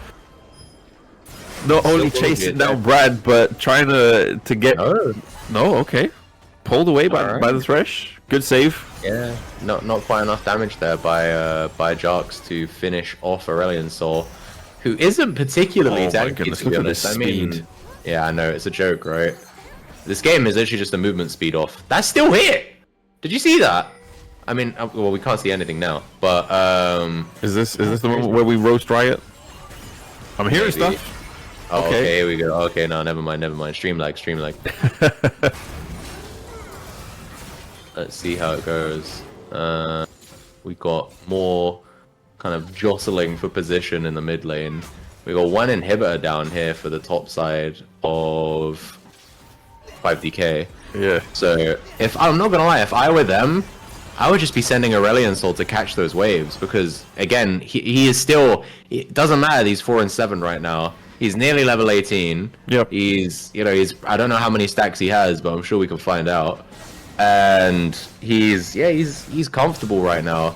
Not only chasing down Brad, but trying to get. No, okay. Pulled away by the Thresh. Good save. Yeah, not quite enough damage there by Jarks to finish off Aurelion Soul, who isn't particularly tanky, to be honest. I mean, yeah, I know it's a joke, right? This game is actually just a movement speed off. That's still hit. Did you see that? I mean, well, we can't see anything now, but is this the moment where we roast Riot? I'm hearing stuff. Oh, okay, here we go. Okay, no, never mind. Stream lag. Let's see how it goes. We got more kind of jostling for position in the mid lane. We got 1 inhibitor down here for the top side of 5DK. Yeah. So if I'm not gonna lie, if I were them, I would just be sending Aurelion Soul to catch those waves, because again, he is still. It doesn't matter. He's 4 and 7 right now. He's nearly level 18. Yep. He's I don't know how many stacks he has, but I'm sure we can find out. And he's comfortable right now.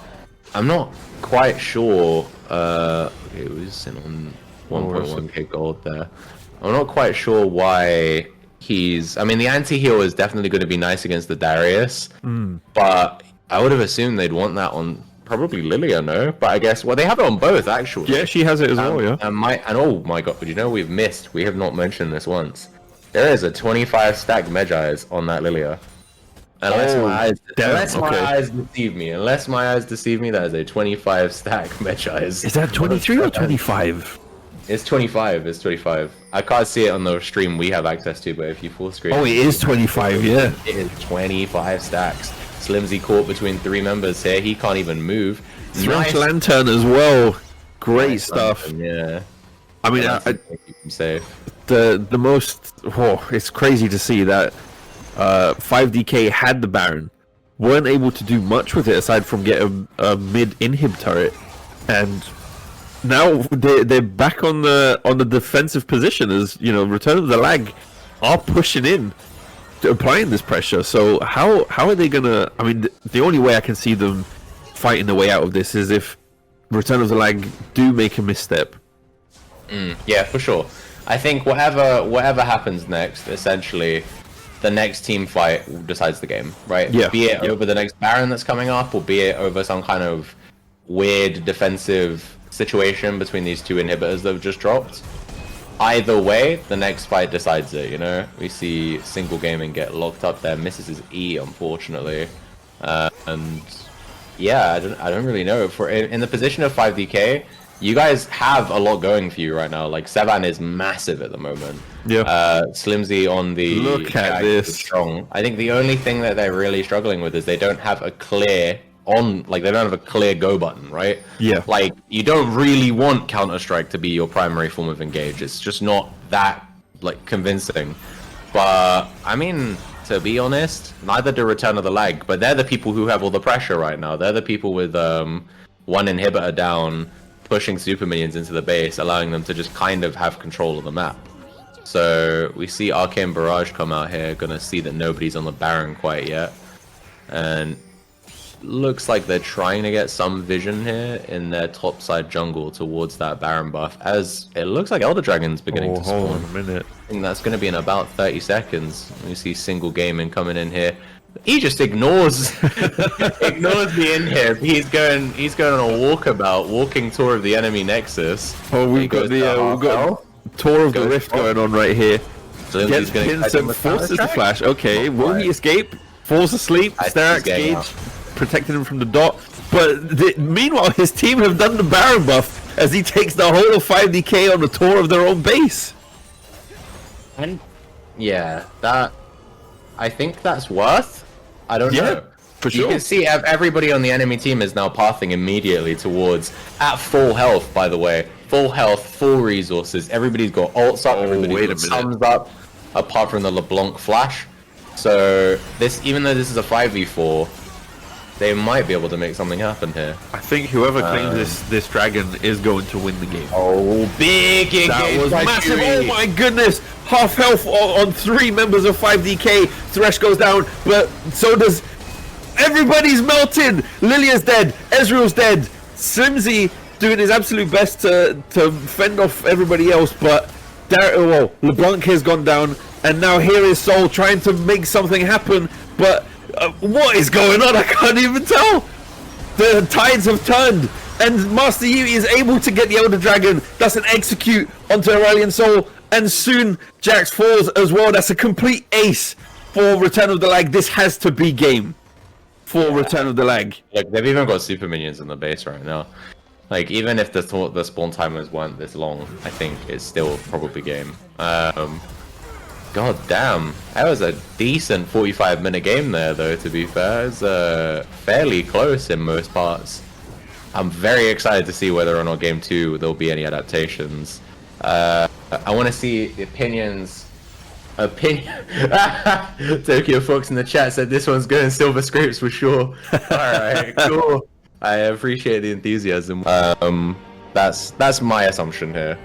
I'm not quite sure. Okay, we're sitting on 1.1k gold there. I'm not quite sure why he's... I mean, the anti-heal is definitely going to be nice against the Darius, but I would have assumed they'd want that on probably Lilia, no? But I guess, well, they have it on both, actually. Yeah, she has it as well, yeah. And oh my god, but you know we have not mentioned this once. There is a 25 stack Medjay's on that Lilia. Unless my eyes deceive me. Unless my eyes deceive me, that is a 25 stack Medjay's. Is that 23 or 25? It's 25. It's 25. I can't see it on the stream we have access to, but if you full screen... Oh, it is 25, yeah. It is 25 stacks. Slimsy caught between 3 members here. He can't even move. Thresh Lantern as well. Great stuff. Lantern, yeah. I mean, keep him safe. The most... Oh, it's crazy to see that 5DK had the Baron. Weren't able to do much with it aside from get a mid-inhib turret. And... now they're back on the defensive position, as you know, Return of the Lag are pushing in, applying this pressure. So how are they gonna? I mean, the only way I can see them fighting the way out of this is if Return of the Lag do make a misstep. Yeah, for sure. I think whatever happens next, essentially, the next team fight decides the game, right? Yeah. Be it over the next Baron that's coming up, or be it over some kind of weird defensive situation between these two inhibitors that have just dropped. either way, the next fight decides it, you know? We see Single Gaming get locked up there, misses his E, unfortunately. And yeah, I don't really know. For in the position of 5DK, you guys have a lot going for you right now. Like, Sevan is massive at the moment. Yeah. Slimzy on the Look at is this. strong. I think the only thing that they're really struggling with is they don't have a clear they don't have a clear go button, right? Yeah. Like, you don't really want Counter-Strike to be your primary form of engage. It's just not that, like, convincing. But, I mean, to be honest, neither do Return of the Lag, but they're the people who have all the pressure right now. They're the people with one inhibitor down, pushing super minions into the base, allowing them to just kind of have control of the map. So, we see Arcane Barrage come out here, gonna see that nobody's on the Baron quite yet. And looks like they're trying to get some vision here in their top side jungle towards that Baron buff, as it looks like Elder Dragon's beginning to spawn. Hold on a minute. I think that's going to be in about 30 seconds. We see Single Gaming coming in here. He just ignores ignores the in here. He's going on a walking tour of the enemy Nexus. Oh, we've got Tour of the Rift going on right here. So Gets pinned and forces the flash. Okay, will he escape? Falls asleep. Sterak's Gauge protecting him from the dot. But meanwhile, his team have done the Baron buff as he takes the whole of 5DK on the tour of their own base. And yeah, I think that's worth. I don't know. For sure. You can see everybody on the enemy team is now pathing immediately towards, at full health, by the way. Full health, full resources. Everybody's got ults up, everybody's got thumbs up, apart from the LeBlanc flash. So, even though this is a 5v4, they might be able to make something happen here. I think whoever claims this dragon is going to win the game. Oh, big engage! That was massive! Oh my goodness! Half health on 3 members of 5DK. Thresh goes down, but so does... Everybody's melted! Lilia's dead, Ezreal's dead, Slimzy doing his absolute best to fend off everybody else, but LeBlanc has gone down, and now here is Soul trying to make something happen, but what is going on? I can't even tell! The tides have turned, and Master Yi is able to get the Elder Dragon. That's an execute onto Aurelion Soul, and soon Jax falls as well. That's a complete ace for Return of the Lag. This has to be game for Return of the Lag. Look, they've even got super minions in the base right now. Like, even if the spawn timers weren't this long, I think it's still probably game. God damn, that was a decent 45-minute game there, though, to be fair. It was fairly close in most parts. I'm very excited to see whether or not Game 2 there'll be any adaptations. I want to see the opinions. Tokyo Fox in the chat said this one's going Silver Scrapes for sure. Alright, cool. I appreciate the enthusiasm. That's my assumption here.